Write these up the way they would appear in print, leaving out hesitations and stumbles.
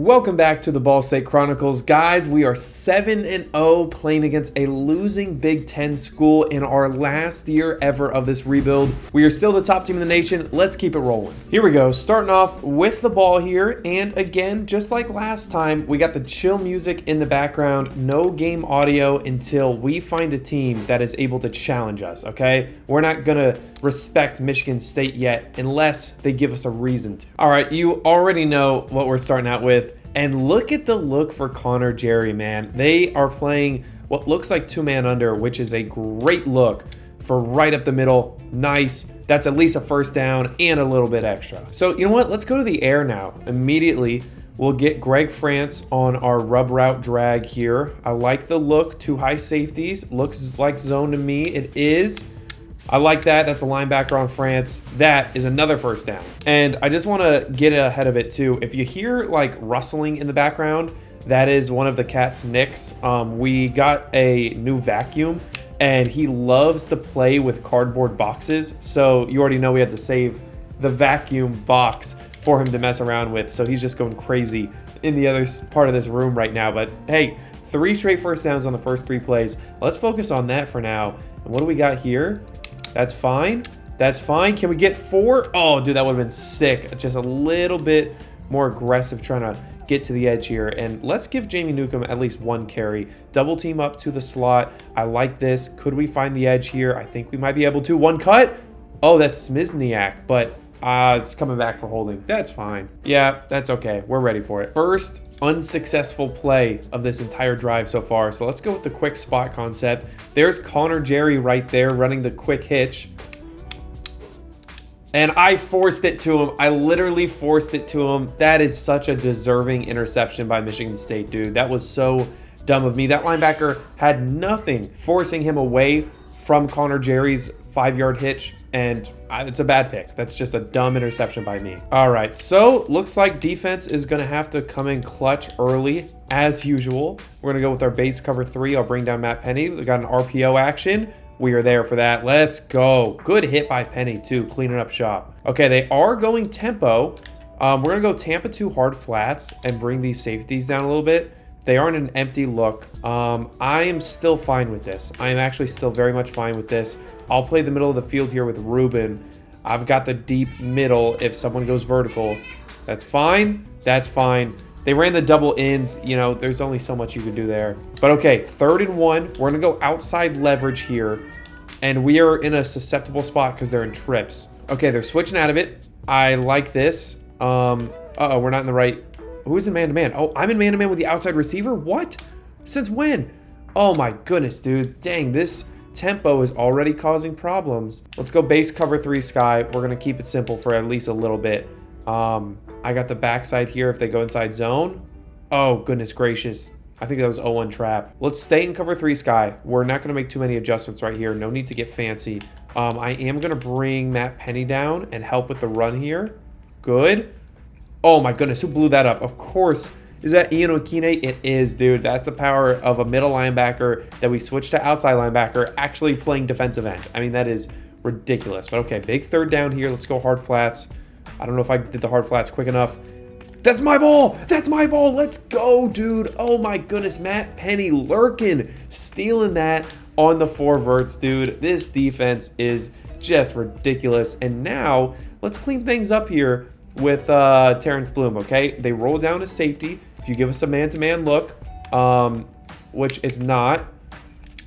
Welcome back to the Ball State Chronicles. Guys, we are 7-0 playing against a losing Big Ten school in our last year ever of this rebuild. We are still the top team in the nation. Let's keep it rolling. Here we go, starting off with the ball here. And again, just like last time, we got the chill music in the background. No game audio until we find a team that is able to challenge us, okay? We're not gonna respect Michigan State yet unless they give us a reason to. All right, you already know what we're starting out with. And look at the look for Connor Jerry, man. They are playing what looks like two-man under, which is a great look for right up the middle. Nice. That's at least a first down and a little bit extra. So you know what? Let's go to the air now. Immediately, we'll get Greg France on our rub route drag here. I like the look. Two high safeties. Looks like zone to me. It is. I like that. That's a linebacker on France. That is another first down. And I just want to get ahead of it too. If you hear like rustling in the background, that is one of the cat's nicks. We got a new vacuum and he loves to play with cardboard boxes. So you already know we had to save the vacuum box for him to mess around with. So he's just going crazy in the other part of this room right now. But hey, 3 straight first downs on the first 3 plays. Let's focus on that for now. And what do we got here? That's fine. That's fine. Can we get 4? Oh, dude, that would have been sick. Just a little bit more aggressive trying to get to the edge here. And let's give Jamie Newcomb at least 1 carry. Double team up to the slot. I like this. Could we find the edge here? I think we might be able to. 1 cut. Oh, that's Smizniak, but it's coming back for holding. That's fine. Yeah, that's okay. We're ready for it. First unsuccessful play of this entire drive so far. So let's go with the quick spot concept. There's Connor Jerry right there running the quick hitch. And I forced it to him. I literally forced it to him. That is such a deserving interception by Michigan State, dude. That was so dumb of me. That linebacker had nothing forcing him away from Connor Jerry's 5-yard hitch, and it's a bad pick. That's just a dumb interception by me. All right, so looks like defense is going to have to come in clutch early, as usual. We're going to go with our base cover 3. I'll bring down Matt Penny. We got an RPO action. We are there for that. Let's go. Good hit by Penny, too, cleaning up shop. Okay, they are going tempo. We're going to go Tampa 2 hard flats and bring these safeties down a little bit. They aren't an empty look. I am still fine with this. I am actually still very much fine with this. I'll play the middle of the field here with Ruben. I've got the deep middle if someone goes vertical. That's fine. That's fine. They ran the double ins. You know, there's only so much you can do there. But okay, 3rd and 1. We're going to go outside leverage here. And we are in a susceptible spot because they're in trips. Okay, they're switching out of it. I like this. Uh-oh, we're not in the right... Who's in man-to-man? Oh, I'm in man-to-man with the outside receiver? What? Since when? Oh my goodness, dude. Dang, this tempo is already causing problems. Let's go base cover 3 sky. We're going to keep it simple for at least a little bit. I got the backside here if they go inside zone. Oh, goodness gracious. I think that was 0-1 trap. Let's stay in cover 3 sky. We're not going to make too many adjustments right here. No need to get fancy. I am going to bring Matt Penny down and help with the run here. Good. Oh my goodness, who blew that up? Of course. Is that Ian Okine? It is, dude. That's the power of a middle linebacker that we switched to outside linebacker actually playing defensive end. I mean, that is ridiculous. But okay, big 3rd down here. Let's go hard flats. I don't know if I did the hard flats quick enough. That's my ball. That's my ball. Let's go, dude. Oh my goodness, Matt Penny lurking, stealing that on the 4 verts, dude. This defense is just ridiculous. And now let's clean things up here with Terrence Bloom, okay? They roll down to safety. If you give us a man-to-man look, which is not.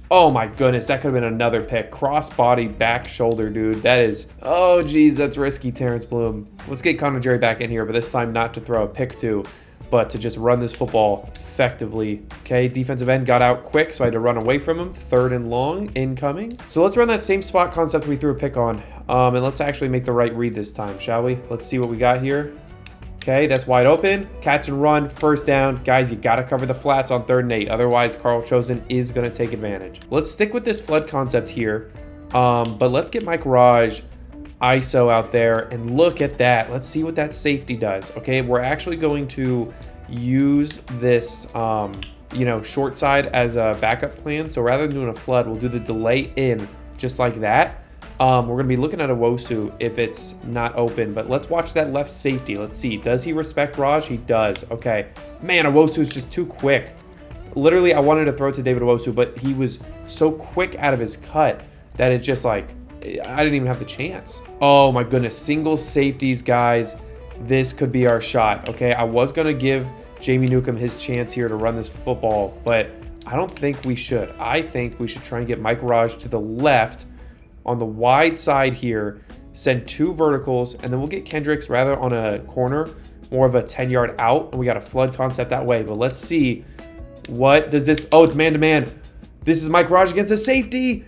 Oh my goodness, that could have been another pick. Cross-body, back shoulder, dude. That is, oh geez, that's risky, Terrence Bloom. Let's get Connor Jerry back in here, but this time not to throw a pick to, but to just run this football effectively. Okay, defensive end got out quick, so I had to run away from him. 3rd and long, incoming. So let's run that same spot concept we threw a pick on. And let's actually make the right read this time, shall we? Let's see what we got here. Okay, that's wide open. Catch and run, first down. Guys, you got to cover the flats on 3rd and 8. Otherwise, Carl Chosen is going to take advantage. Let's stick with this flood concept here. But let's get Mike Raj ISO out there and look at that. Let's see what that safety does. Okay, we're actually going to use this, short side as a backup plan. So rather than doing a flood, we'll do the delay in just like that. We're going to be looking at Owosu if it's not open, but let's watch that left safety. Let's see. Does he respect Raj? He does. Okay. Man, Owosu is just too quick. Literally, I wanted to throw it to David Owosu, but he was so quick out of his cut that it just like, I didn't even have the chance. Oh my goodness. Single safeties, guys. This could be our shot. Okay. I was going to give Jamie Newcomb his chance here to run this football, but I don't think we should. I think we should try and get Mike Raj to the left on the wide side here, send 2 verticals, and then we'll get Kendricks rather on a corner, more of a 10-yard out, and we got a flood concept that way. But let's see, what does this, oh, it's man-to-man. This is Mike Raj against a safety.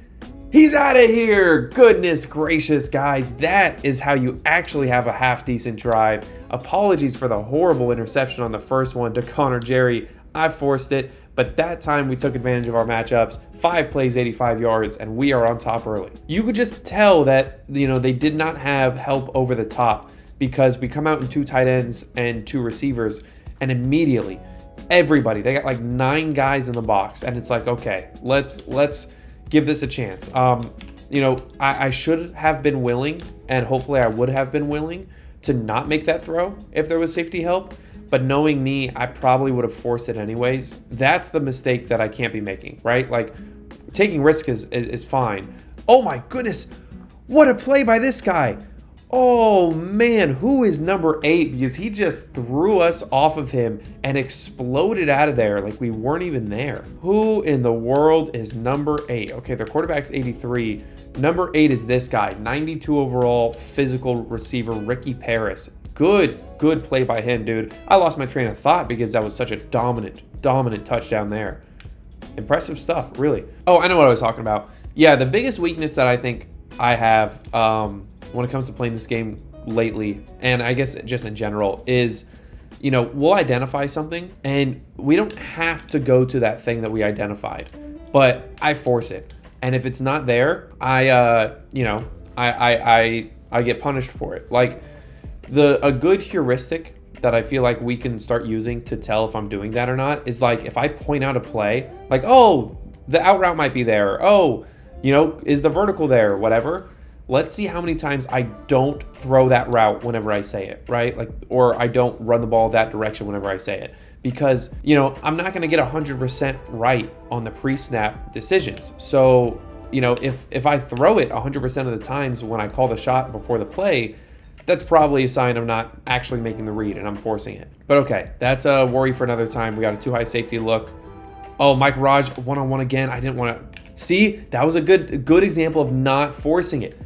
He's out of here. Goodness gracious, guys. That is how you actually have a half-decent drive. Apologies for the horrible interception on the first one to Connor Jerry. I forced it, but that time we took advantage of our matchups. 5 plays, 85 yards, and we are on top early. You could just tell that, you know, they did not have help over the top because we come out in 2 tight ends and 2 receivers, and immediately everybody, they got like 9 guys in the box, and it's like, okay, let's give this a chance. You know, I should have been willing, and hopefully I would have been willing to not make that throw if there was safety help. But knowing me, I probably would have forced it anyways. That's the mistake that I can't be making, right? Like, taking risk is fine. Oh my goodness, what a play by this guy. Oh man, who is number 8? Because he just threw us off of him and exploded out of there like we weren't even there. Who in the world is number 8? Okay, their quarterback's 83. Number 8 is this guy, 92 overall physical receiver, Ricky Paris. Good play by him, dude. I lost my train of thought because that was such a dominant touchdown there. Impressive stuff, really. Oh, I know what I was talking about. Yeah, the biggest weakness that I think I have when it comes to playing this game lately, and I guess just in general, is, you know, we'll identify something and we don't have to go to that thing that we identified, but I force it. And if it's not there, I get punished for it. Like, a good heuristic that I feel like we can start using to tell if I'm doing that or not is like, if I point out a play, like, oh, the out route might be there. Oh, you know, is the vertical there? Whatever. Let's see how many times I don't throw that route whenever I say it, right? Like, or I don't run the ball that direction whenever I say it. Because, you know, I'm not going to get 100% right on the pre-snap decisions. So, you know, if I throw it 100% of the times when I call the shot before the play, that's probably a sign I'm not actually making the read and I'm forcing it. But okay, that's a worry for another time. We got a too high safety look. Oh, Mike Raj, one-on-one again. I didn't want to see. That was a good example of not forcing it.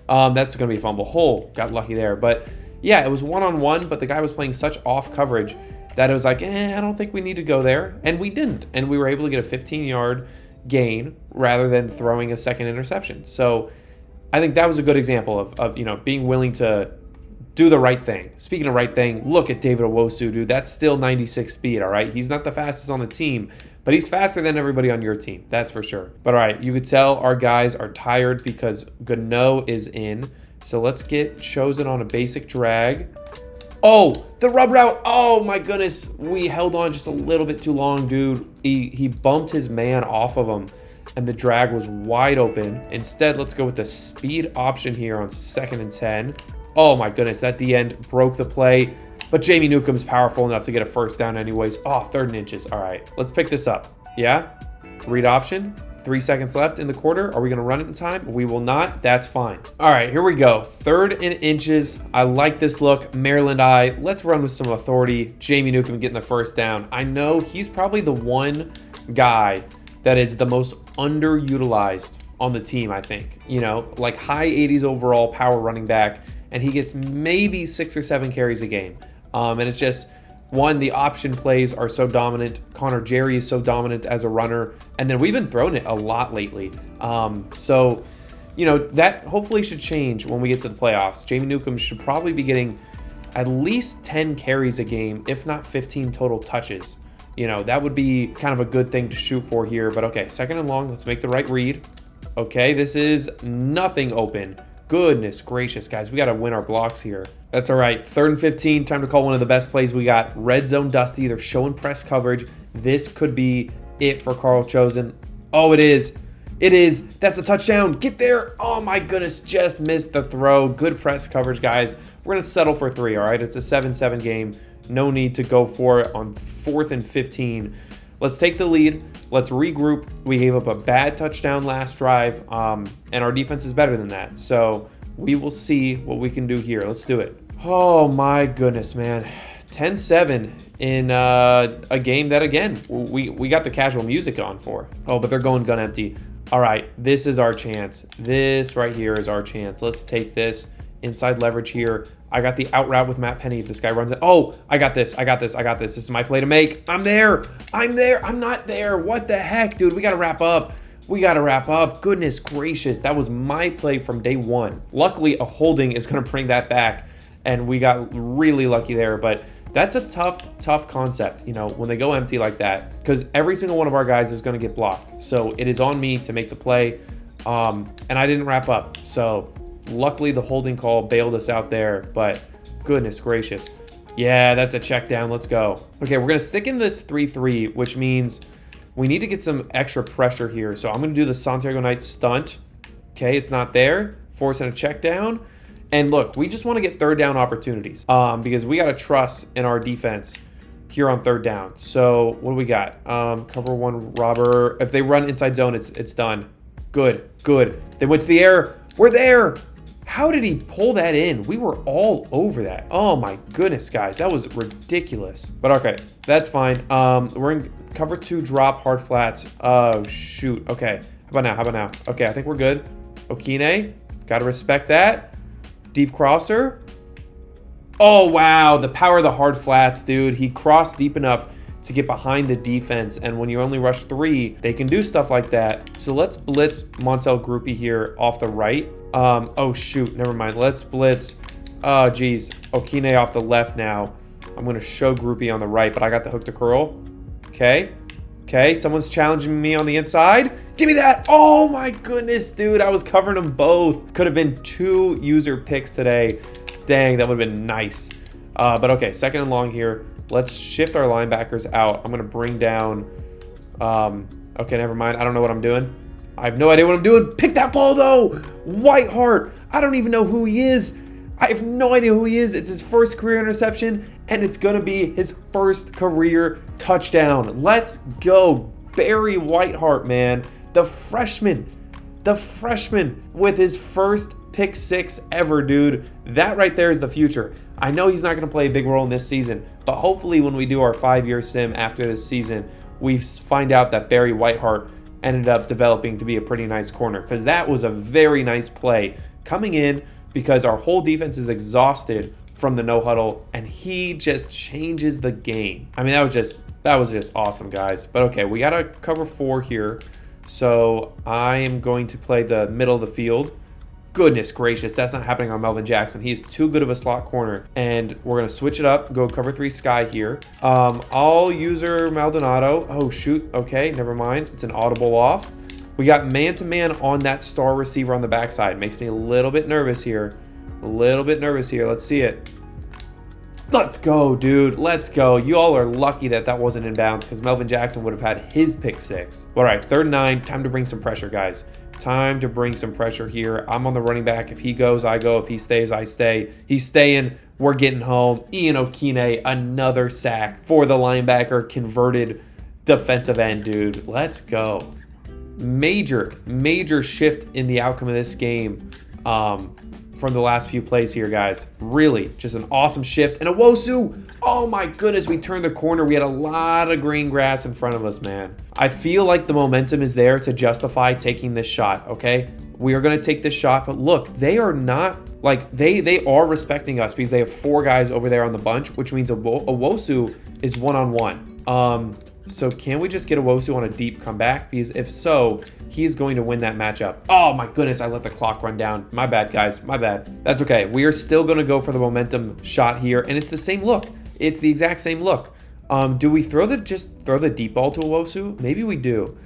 That's going to be a fumble. Hole, got lucky there. But yeah, it was one-on-one, but the guy was playing such off coverage that it was like, I don't think we need to go there. And we didn't. And we were able to get a 15-yard gain rather than throwing a second interception. So I think that was a good example of you know, being willing to do the right thing. Speaking of right thing, look at David Owosu, dude. That's still 96 speed, all right? He's not the fastest on the team, but he's faster than everybody on your team. That's for sure. But all right, you could tell our guys are tired because Gano is in. So let's get Chosen on a basic drag. Oh, the rub route. Oh my goodness. We held on just a little bit too long, dude. He bumped his man off of him and the drag was wide open. Instead, let's go with the speed option here on 2nd and 10. Oh my goodness, that the end broke the play. But Jamie Newcomb's powerful enough to get a first down anyways. Oh, 3rd and inches. All right, let's pick this up. Yeah, read option. 3 seconds left in the quarter. Are we going to run it in time? We will not. That's fine. All right, here we go. 3rd and inches. I like this look. Maryland eye. Let's run with some authority. Jamie Newcomb getting the first down. I know he's probably the one guy that is the most underutilized on the team, I think. You know, like high 80s overall power running back, and he gets maybe 6 or 7 carries a game. And it's just, one, the option plays are so dominant. Connor Jerry is so dominant as a runner. And then we've been throwing it a lot lately. So, you know, that hopefully should change when we get to the playoffs. Jamie Newcomb should probably be getting at least 10 carries a game, if not 15 total touches. You know, that would be kind of a good thing to shoot for here. But okay, 2nd and long. Let's make the right read. Okay, this is nothing open. Goodness gracious, guys. We got to win our blocks here. That's all right. 3rd and 15. Time to call one of the best plays we got. Red zone Dusty. They're showing press coverage. This could be it for Carl Chosen. Oh, it is. It is. That's a touchdown. Get there. Oh my goodness. Just missed the throw. Good press coverage, guys. We're going to settle for 3, all right? It's a 7-7 game. No need to go for it on 4th and 15. Let's take the lead. Let's regroup. We gave up a bad touchdown last drive, and our defense is better than that. So we will see what we can do here. Let's do it. Oh my goodness, man. 10-7 in a game that, again, we got the casual music on for. Oh, but they're going gun empty. All right, this is our chance. This right here is our chance. Let's take this. Inside leverage here. I got the out route with Matt Penny. If this guy runs it. Oh, I got this. I got this. I got this. This is my play to make. I'm there. I'm there. I'm not there. What the heck, dude? We got to wrap up. We got to wrap up. Goodness gracious. That was my play from day one. Luckily, a holding is going to bring that back. And we got really lucky there. But that's a tough concept, you know, when they go empty like that. Because every single one of our guys is going to get blocked. So it is on me to make the play. And I didn't wrap up. So luckily, the holding call bailed us out there, but goodness gracious. Yeah, that's a check down. Let's go. Okay, we're going to stick in this 3-3, which means we need to get some extra pressure here. So I'm going to do the Santiago Knight stunt. Okay, it's not there. Forcing a check down. And look, we just want to get third down opportunities because we got to trust in our defense here on third down. So what do we got? Cover one robber. If they run inside zone, it's done. Good. They went to the air. We're there. How did he pull that in? We were all over that. Oh my goodness, guys. That was ridiculous. But okay, that's fine. We're in cover 2 drop hard flats. Oh, shoot. Okay. How about now? Okay, I think we're good. Okine. Got to respect that. Deep crosser. Oh, wow. The power of the hard flats, dude. He crossed deep enough to get behind the defense. And when you only rush 3, they can do stuff like that. So let's blitz Moncel Groupie here off the right. Oh, shoot. Never mind. Let's blitz. Oh, geez. Okine off the left now. I'm going to show Groupie on the right, but I got the hook to curl. Okay. Someone's challenging me on the inside. Give me that. Oh, my goodness, dude. I was covering them both. Could have been 2 user picks today. Dang, that would have been nice. But okay, 2nd and long here. Let's shift our linebackers out. I'm going to bring down... okay, never mind. I don't know what I'm doing. I have no idea what I'm doing. Pick that ball, though. Whiteheart. I don't even know who he is. I have no idea who he is. It's his first career interception, and it's going to be his first career touchdown. Let's go. Barry Whiteheart, man. The freshman with his first pick 6 ever, dude. That right there is the future. I know he's not going to play a big role in this season, but hopefully when we do our 5-year sim after this season, we find out that Barry Whiteheart ended up developing to be a pretty nice corner, because that was a very nice play coming in because our whole defense is exhausted from the no huddle, and he just changes the game. I mean, that was just awesome, guys. But okay, we got a cover 4 here. So I am going to play the middle of the field. Goodness gracious, that's not happening on Melvin Jackson. He is too good of a slot corner. And we're going to switch it up, go cover 3 sky here. All user Maldonado. Oh, shoot. Okay, never mind. It's an audible off. We got man-to-man on that star receiver on the backside. Makes me a little bit nervous here. Let's see it. Let's go, dude. Let's go. You all are lucky that that wasn't in bounds because Melvin Jackson would have had his pick 6. All right, 3rd and 9. Time to bring some pressure, guys. Time to bring some pressure here. I'm on the running back. If he goes, I go. If he stays, I stay. He's staying. We're getting home. Ian Okine, another sack for the linebacker, converted defensive end, dude. Let's go. Major shift in the outcome of this game from the last few plays here, guys. Really, just an awesome shift. And Owosu, oh my goodness, we turned the corner. We had a lot of green grass in front of us, man. I feel like the momentum is there to justify taking this shot, okay? We are going to take this shot, but look, they are not, like, they are respecting us because they have 4 guys over there on the bunch, which means Owosu is one-on-one. So can we just get Owosu on a deep comeback? Because if so, he's going to win that matchup. Oh my goodness, I let the clock run down. My bad, guys, my bad. That's okay. We are still going to go for the momentum shot here, and it's the same look. It's the exact same look. Do we just throw the deep ball to Owosu? Maybe we do.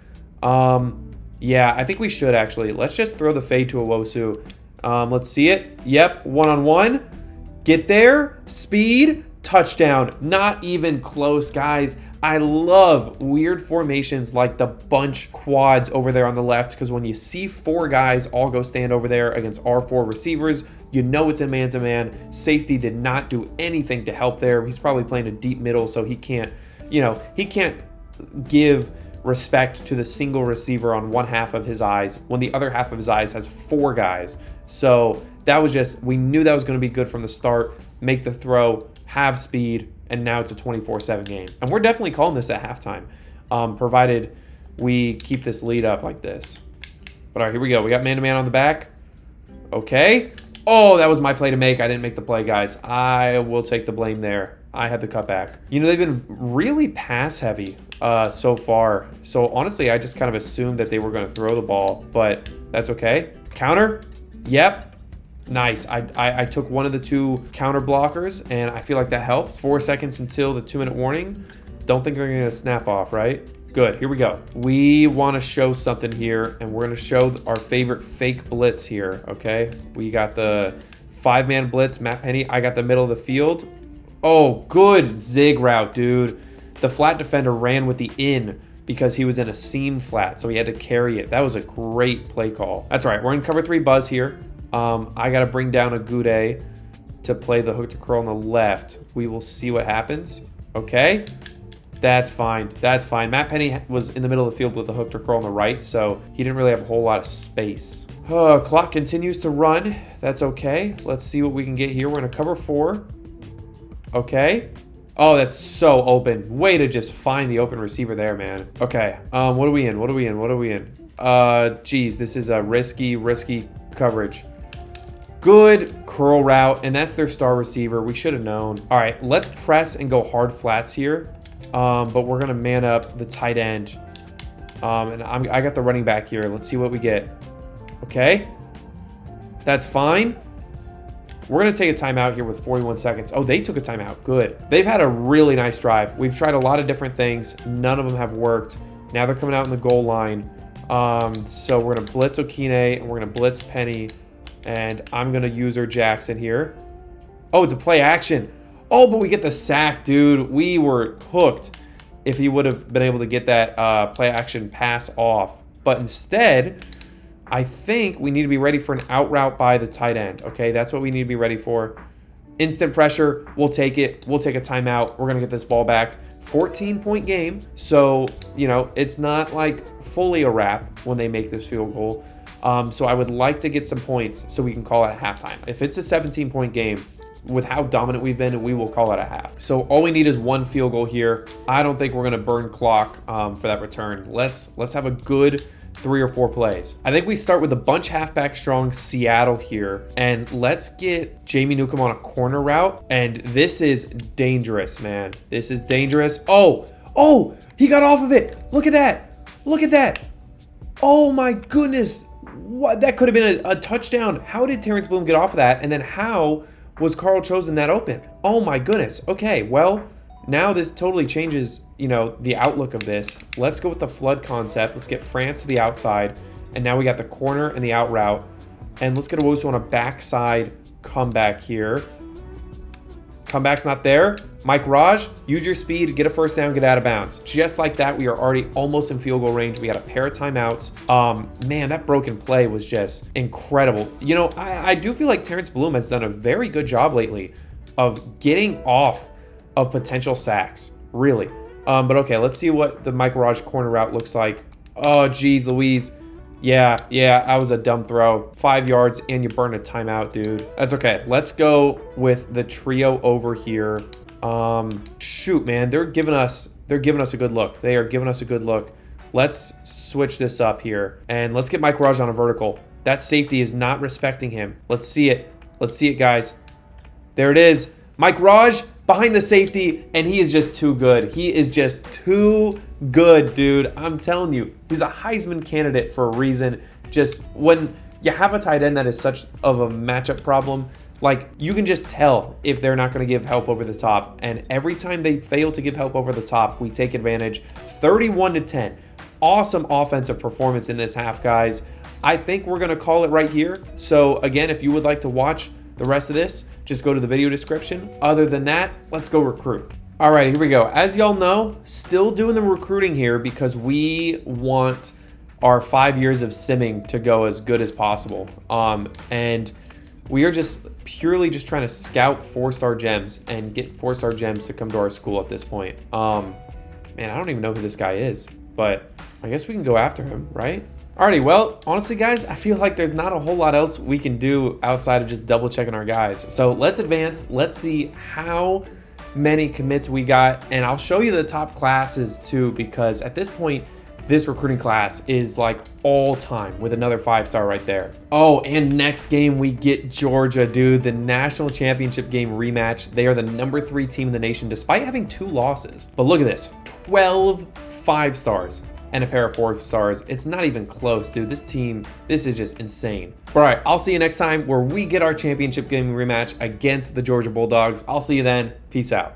Yeah, I think we should actually. Let's just throw the fade to Owosu. Let's see it. Yep, one-on-one. Get there. Speed. touchdown. Not even close, guys. I love weird formations like the bunch quads over there on the left, because when you see 4 guys all go stand over there against our 4 receivers, you know it's a man-to-man. Safety did not do anything to help there. He's probably playing a deep middle, so he can't, he can't give respect to the single receiver on one half of his eyes when the other half of his eyes has 4 guys. So that was just, we knew that was going to be good from the start. Make the throw, have speed, and now it's a 24-7 game. And we're definitely calling this at halftime, provided we keep this lead up like this. But all right, here we go. We got man-to-man on the back. Okay. Oh, that was my play to make. I didn't make the play, guys. I will take the blame there. I had the cutback. They've been really pass heavy so far. So honestly, I just kind of assumed that they were going to throw the ball, but that's okay. Counter. Yep. Nice. I took one of the 2 counter blockers, and I feel like that helped. 4 seconds until the 2-minute warning. Don't think they're going to snap off, right? Good. Here we go. We want to show something here, and we're going to show our favorite fake blitz here, okay? We got the 5-man blitz, Matt Penny. I got the middle of the field. Oh, good zig route, dude. The flat defender ran with the in because he was in a seam flat, so he had to carry it. That was a great play call. That's right. We're in cover 3 buzz here. I got to bring down a Goudet to play the hook to curl on the left. We will see what happens. Okay. That's fine. That's fine. Matt Penny was in the middle of the field with the hook to curl on the right, so he didn't really have a whole lot of space. Clock continues to run. That's okay. Let's see what we can get here. We're going to cover 4. Okay. Oh, that's so open. Way to just find the open receiver there, man. Okay. What are we in? Geez, this is a risky coverage. Good curl route, and that's their star receiver. We should have known. All right, let's press and go hard flats here, but we're going to man up the tight end, and I got the running back here. Let's see what we get. Okay, that's fine. We're going to take a timeout here with 41 seconds. Oh, they took a timeout. Good. They've had a really nice drive. We've tried a lot of different things. None of them have worked. Now they're coming out in the goal line. So we're going to blitz Okine, and we're going to blitz Penny, and I'm going to user Jackson here. Oh, it's a play action. Oh, but we get the sack, dude. We were hooked if he would have been able to get that play action pass off. But instead, I think we need to be ready for an out route by the tight end. Okay, that's what we need to be ready for. Instant pressure. We'll take it. We'll take a timeout. We're going to get this ball back. 14-point game. So, it's not like fully a wrap when they make this field goal. So I would like to get some points so we can call it halftime. If it's a 17-point game, with how dominant we've been, we will call it a half. So all we need is 1 field goal here. I don't think we're going to burn clock for that return. Let's have a good 3 or 4 plays. I think we start with a bunch halfback strong Seattle here, and let's get Jamie Newcomb on a corner route. And this is dangerous, man. This is dangerous. Oh, he got off of it. Look at that. Oh my goodness. What? That could have been a touchdown. How did Terrence Bloom get off of that? And then how was Carl Chosen that open? Oh my goodness. Okay, well, now this totally changes, the outlook of this. Let's go with the flood concept. Let's get France to the outside. And now we got the corner and the out route. And let's get Owusu on a backside comeback here. Comeback's not there. Mike Raj, use your speed, get a first down, get out of bounds. Just like that, we are already almost in field goal range. We got a pair of timeouts. Man, that broken play was just incredible. I do feel like Terrence Bloom has done a very good job lately of getting off of potential sacks, really. But okay, let's see what the Mike Raj corner route looks like. Oh, geez, Louise. Yeah, that was a dumb throw. 5 yards, and you burn a timeout, dude. That's okay. Let's go with the trio over here. Shoot, man, they're giving us a good look. They are giving us a good look. Let's switch this up here, and let's get Mike Raj on a vertical. That safety is not respecting him. Let's see it. Guys. There it is. Mike Raj behind the safety, and he is just too good. He is just too good, dude. I'm telling you, he's a Heisman candidate for a reason. Just when you have a tight end that is such of a matchup problem, like, you can just tell if they're not going to give help over the top. And every time they fail to give help over the top, we take advantage. 31-10. Awesome offensive performance in this half, guys. I think we're going to call it right here. So, again, if you would like to watch the rest of this, just go to the video description. Other than that, let's go recruit. All right, here we go. As y'all know, still doing the recruiting here because we want our 5 years of simming to go as good as possible. And we are just purely just trying to scout 4-star gems and get 4-star gems to come to our school at this point. Man, I don't even know who this guy is, but I guess we can go after him, right? Alrighty, well, honestly, guys, I feel like there's not a whole lot else we can do outside of just double checking our guys. So let's advance. Let's see how many commits we got, and I'll show you the top classes too, because at this point this recruiting class is like all time with another 5-star right there. Oh, and next game we get Georgia, dude, the national championship game rematch. They are the #3 team in the nation despite having 2 losses. But look at this, 12 5-stars and a pair of 4-stars. It's not even close, dude. This team, this is just insane. All right, I'll see you next time where we get our championship game rematch against the Georgia Bulldogs. I'll see you then. Peace out.